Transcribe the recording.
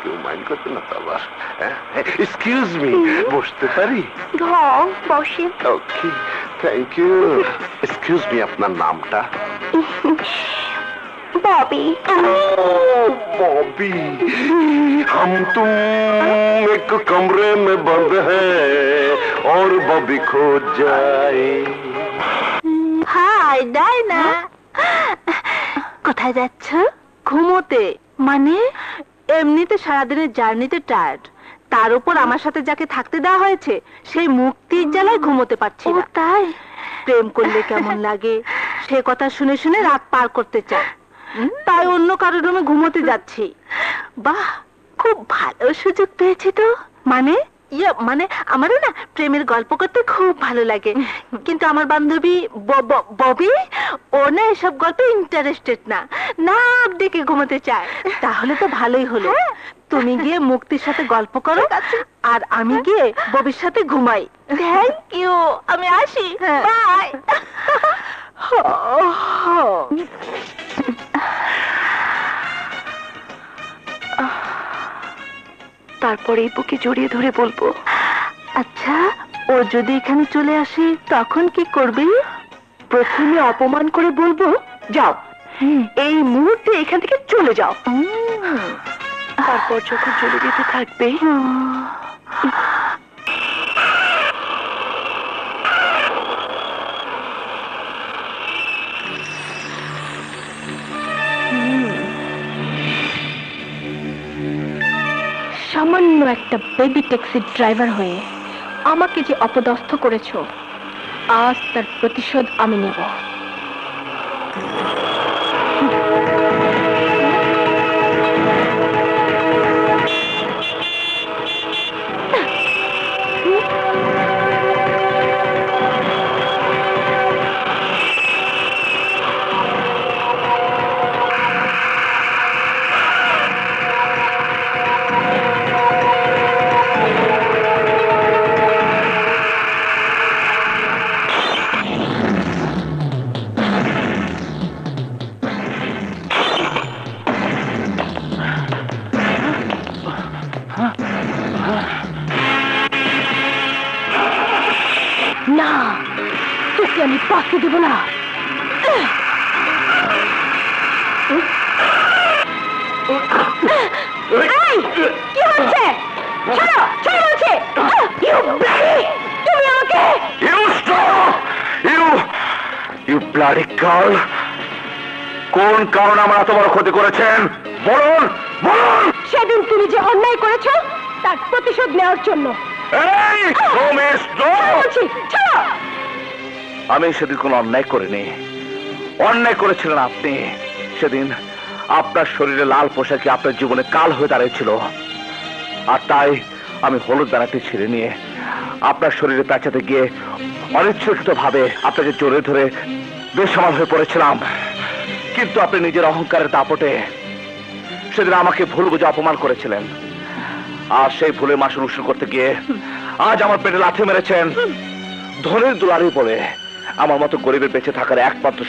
কেউ মাইন্ড করবে না তো আবার? এক্সকিউজ মি, বসতে পারি? বসে। ওকে, থ্যাংক ইউ। এক্সকিউজ মি, আপনার নামটা? बॉबी। बॉबी, हम तुम एक कमरे में बंद हैं और बॉबी खो जाए। हाय डायना, কোথায় যাচ্ছ? ঘুমোতে। মানে এমনিতে সারাদিনের জার্নিতে টায়ার্ড, তার উপর আমার সাথে যাকে থাকতে দেওয়া হয়েছে সেই মুক্তির জ্বালায় ঘুমোতে পারছি না। তাই প্রেম করলে কেমন লাগে সে কথা শুনে শুনে রাত পার করতে চাই, তাই অন্য কারোর রুমে ঘুমোতে যাচ্ছি। বাহ, খুব ভালো সুযোগ পেয়েছি তো। মানে মানে আমারও না প্রেমের গল্প করতে খুব ভালো লাগে, কিন্তু আমার বান্ধবী ববি ও না এসব গল্পে ইন্টারেস্টেড না, নাক ডেকে ঘুমোতে চায়। তাহলে তো ভালোই হলো, তুমি গিয়ে মুক্তির সাথে গল্প করো আর আমি গিয়ে ববির সাথে ঘুমাই। থ্যাংক ইউ, আমি আসি, বাই। তারপরে বুকে জড়িয়ে ধরে বলবো, আচ্ছা ও যদি এখানে চলে আসে তখন কি করবি? প্রথমে অপমান করে বলবো, যাও এই মুহূর্তে এখান থেকে চলে যাও। তারপর যখন চলে যেতে থাকবে সামান্য একটা বেবি ট্যাক্সি ড্রাইভার হয়ে আমাকে যে অপদস্থ করেছো, আজ তার প্রতিশোধ আমি নেব। না, তোকে আমি বাঁচতে দেব না। কি হচ্ছে? ছাড়ো, ছাড়ো বলছে। তুমি আমাকে You bloody girl! কোন কারণে আমার এত বড় ক্ষতি করেছেন বলুন, বলুন। সেদিন তুমি যে অন্যায় করেছো তার প্রতিশোধ নেওয়ার জন্য। আমি সেদিন কোনো অন্যায় করিনি, অন্যায় করেছিলেন আপনি। সেদিন আপনার শরীরে লাল পোশাকে আপনার জীবনে কাল হয়ে দাঁড়িয়েছিল, আর তাই আমি হলুদ বেড়াতে ছিঁড়ে নিয়ে আপনার শরীরে পেঁচাতে গিয়ে অনিচ্ছাকৃত ভাবে আপনাকে জড়িয়ে ধরে বেসামাল হয়ে পড়েছিলাম। কিন্তু আপনি নিজের অহংকারের দাপটে সেদিন আমাকে ভুল বুঝে অপমান করেছিলেন, আর সেই ভুলের মাসুল উসুল করতে গিয়ে আজ আমার পেটে লাথি মেরেছেন। ধনের দুলারি বলে আমার মতো গরিবের বেঁচে থাকার একমাত্র